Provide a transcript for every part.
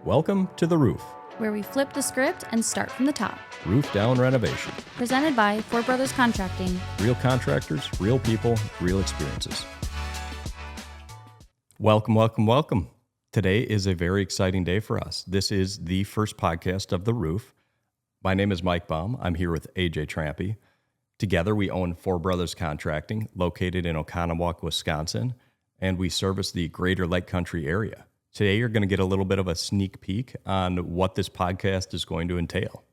Welcome to The Roof, where we flip the script and start from the top. Roof Down Renovation. Presented by Four Brothers Contracting. Real contractors, real people, real experiences. Welcome. Today is a very exciting day for us. This is the first podcast of The Roof. My name is Mike Baum. I'm here with AJ Trampe. Together, we own Four Brothers Contracting, located in Oconomowoc, Wisconsin, and we service the greater Lake Country area. Today, you're going to get a little bit of a sneak peek on what this podcast is going to entail.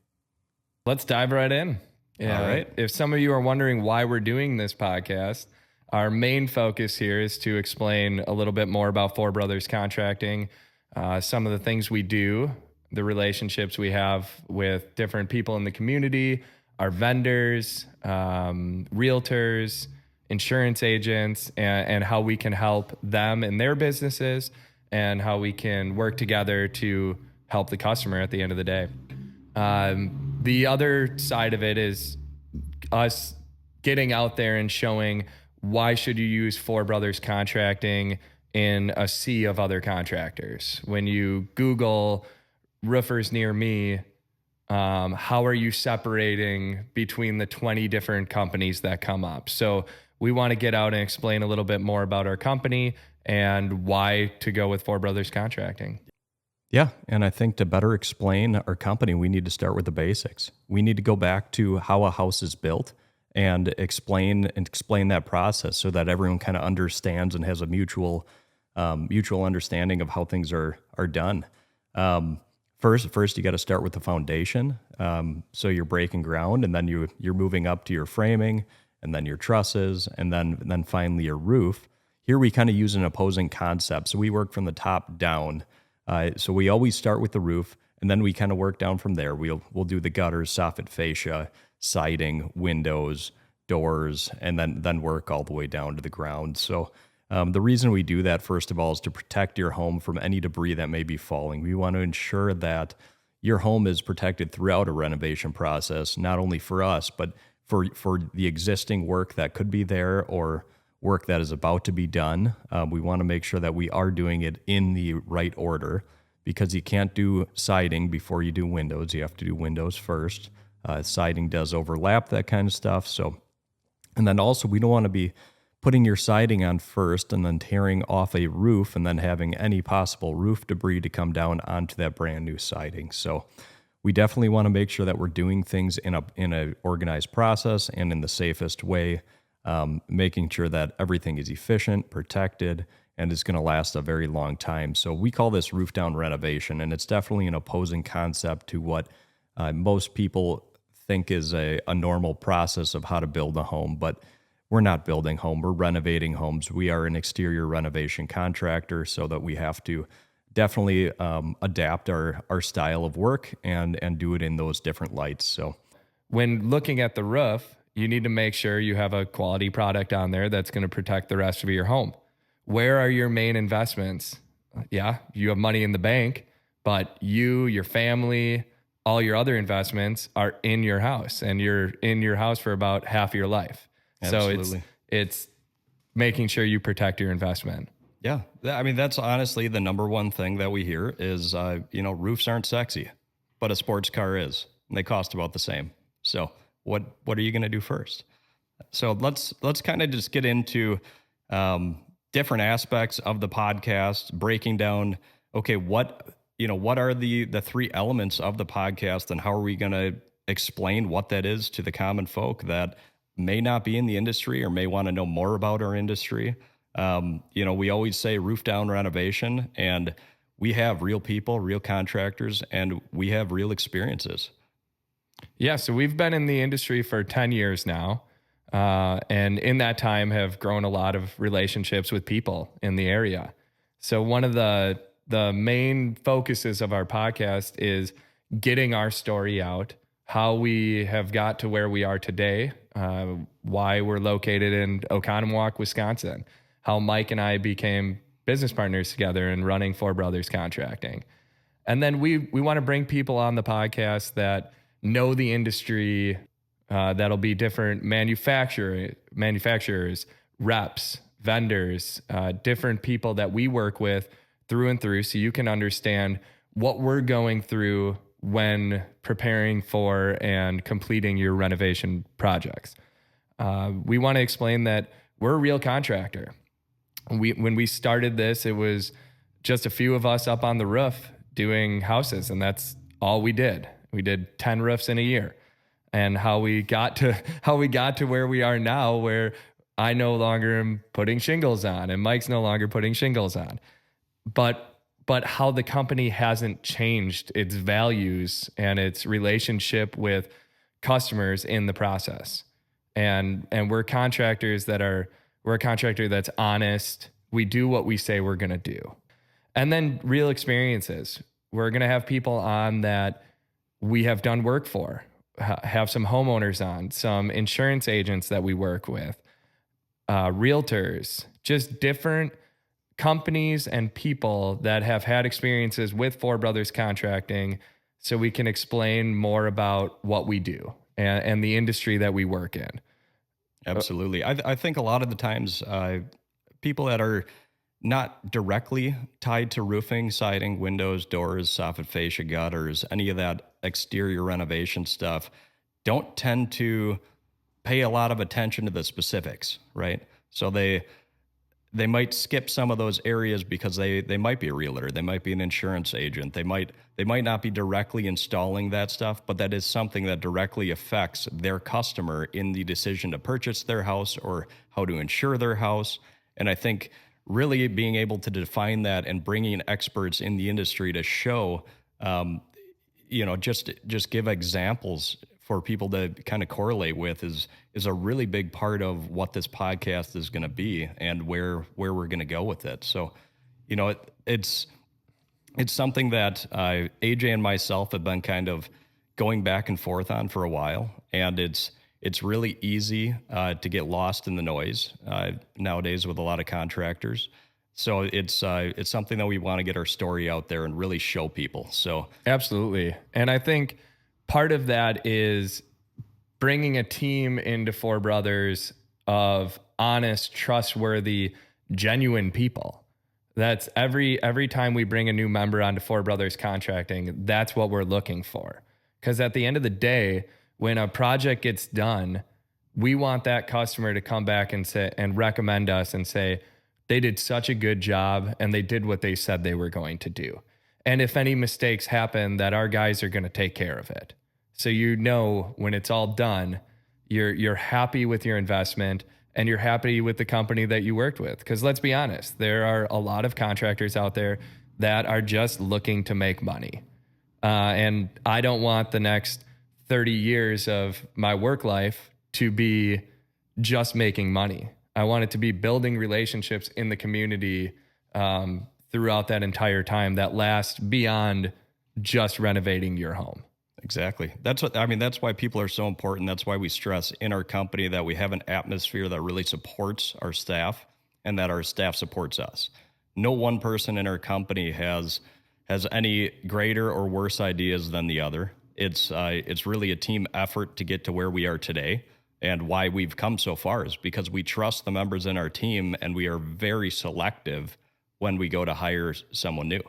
Let's dive right in. Yeah, all right. If some of you are wondering why we're doing this podcast, our main focus here is to explain a little bit more about Four Brothers Contracting, some of the things we do, the relationships we have with different people in the community, our vendors, realtors, insurance agents, and how we can help them in their businesses and how we can work together to help the customer at the end of the day. The other side of it is us getting out there and showing why should you use Four Brothers Contracting in a sea of other contractors. When you Google roofers near me, how are you separating between the 20 different companies that come up? So we want to get out and explain a little bit more about our company and why to go with Four Brothers Contracting. Yeah, and I think to better explain our company, we need to start with the basics. We need to go back to how a house is built and explain that process so that everyone kind of understands and has a mutual understanding of how things are done. First, you got to start with the foundation. So you're breaking ground, and then you're moving up to your framing, and then your trusses, and then finally your roof. Here we kind of use an opposing concept. So we work from the top down. So we always start with the roof, and then we kind of work down from there. We'll do the gutters, soffit fascia, siding, windows, doors, and then work all the way down to the ground. So the reason we do that, first of all, is to protect your home from any debris that may be falling. We want to ensure that your home is protected throughout a renovation process, not only for us, but for the existing work that could be there or work that is about to be done. We want to make sure that we are doing it in the right order, because you can't do siding before you do windows. You have to do windows first. Siding does overlap that kind of stuff. So, and then also we don't want to be putting your siding on first and then tearing off a roof and then having any possible roof debris to come down onto that brand new siding. So we definitely want to make sure that we're doing things in a organized process and in the safest way, making sure that everything is efficient, protected, and is going to last a very long time. So we call this roof down renovation, and it's definitely an opposing concept to what most people think is a normal process of how to build a home. But we're not building home, we're renovating homes. We are an exterior renovation contractor, so that we have to definitely adapt our style of work and do it in those different lights. So when looking at the roof, you need to make sure you have a quality product on there that's going to protect the rest of your home. Where are your main investments? Yeah, you have money in the bank, but you, your family, all your other investments are in your house, and you're in your house for about half of your life. Absolutely. So it's making sure you protect your investment. Yeah, I mean, that's honestly the number one thing that we hear is, roofs aren't sexy, but a sports car is, and they cost about the same. So what are you going to do first? So let's kind of just get into different aspects of the podcast, breaking down, okay, what are the three elements of the podcast, and how are we going to explain what that is to the common folk that may not be in the industry or may want to know more about our industry. We always say roof down renovation, and we have real people, real contractors, and we have real experiences. Yeah, so we've been in the industry for 10 years now, and in that time have grown a lot of relationships with people in the area. So one of the main focuses of our podcast is getting our story out, how we have got to where we are today, why we're located in Oconomowoc, Wisconsin, how Mike and I became business partners together in running Four Brothers Contracting. And then we want to bring people on the podcast that know the industry, that'll be different manufacturers, reps, vendors, different people that we work with through and through, so you can understand what we're going through when preparing for and completing your renovation projects. We want to explain that we're a real contractor. When we started this, it was just a few of us up on the roof doing houses, and that's all we did. We did 10 roofs in a year. And how we got to where we are now, where I no longer am putting shingles on and Mike's no longer putting shingles on. But how the company hasn't changed its values and its relationship with customers in the process. And we're contractors we're a contractor that's honest. We do what we say we're going to do. And then real experiences. We're going to have people on that we have done work for, have some homeowners on, some insurance agents that we work with, realtors, just different companies and people that have had experiences with Four Brothers Contracting, so we can explain more about what we do and the industry that we work in. Absolutely. I think a lot of the times people that are not directly tied to roofing, siding, windows, doors, soffit fascia, gutters, any of that exterior renovation stuff, don't tend to pay a lot of attention to the specifics, right? So they might skip some of those areas because they might be a realtor, they might be an insurance agent, they might not be directly installing that stuff, but that is something that directly affects their customer in the decision to purchase their house or how to insure their house. And I think really being able to define that and bringing experts in the industry to show, just give examples for people to kind of correlate with is a really big part of what this podcast is going to be and where we're going to go with it. So, it's something that AJ and myself have been kind of going back and forth on for a while, and it's really easy to get lost in the noise nowadays with a lot of contractors. So it's something that we want to get our story out there and really show people. So absolutely. And I think part of that is bringing a team into Four Brothers of honest, trustworthy, genuine people. That's every time we bring a new member onto Four Brothers Contracting, that's what we're looking for. Because at the end of the day, when a project gets done, we want that customer to come back and say and recommend us and say, they did such a good job and they did what they said they were going to do. And if any mistakes happen, that our guys are going to take care of it. So when it's all done, you're happy with your investment and you're happy with the company that you worked with. Because let's be honest, there are a lot of contractors out there that are just looking to make money. And I don't want the next 30 years of my work life to be just making money. I want it to be building relationships in the community throughout that entire time that last beyond just renovating your home. Exactly. That's why people are so important. That's why we stress in our company that we have an atmosphere that really supports our staff and that our staff supports us. No one person in our company has any greater or worse ideas than the other. It's really a team effort to get to where we are today. And why we've come so far is because we trust the members in our team and we are very selective when we go to hire someone new.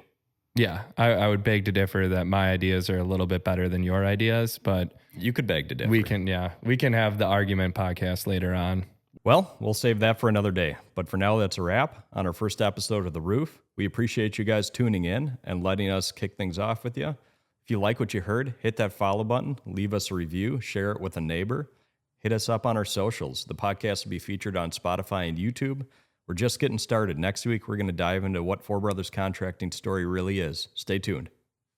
Yeah, I would beg to differ that my ideas are a little bit better than your ideas, but you could beg to differ. We can have the argument podcast later on. Well, we'll save that for another day. But for now, that's a wrap on our first episode of The Roof. We appreciate you guys tuning in and letting us kick things off with you. If you like what you heard, hit that follow button, leave us a review, share it with a neighbor. Hit us up on our socials. The podcast will be featured on Spotify and YouTube. We're just getting started. Next week, we're going to dive into what Four Brothers Contracting story really is. Stay tuned.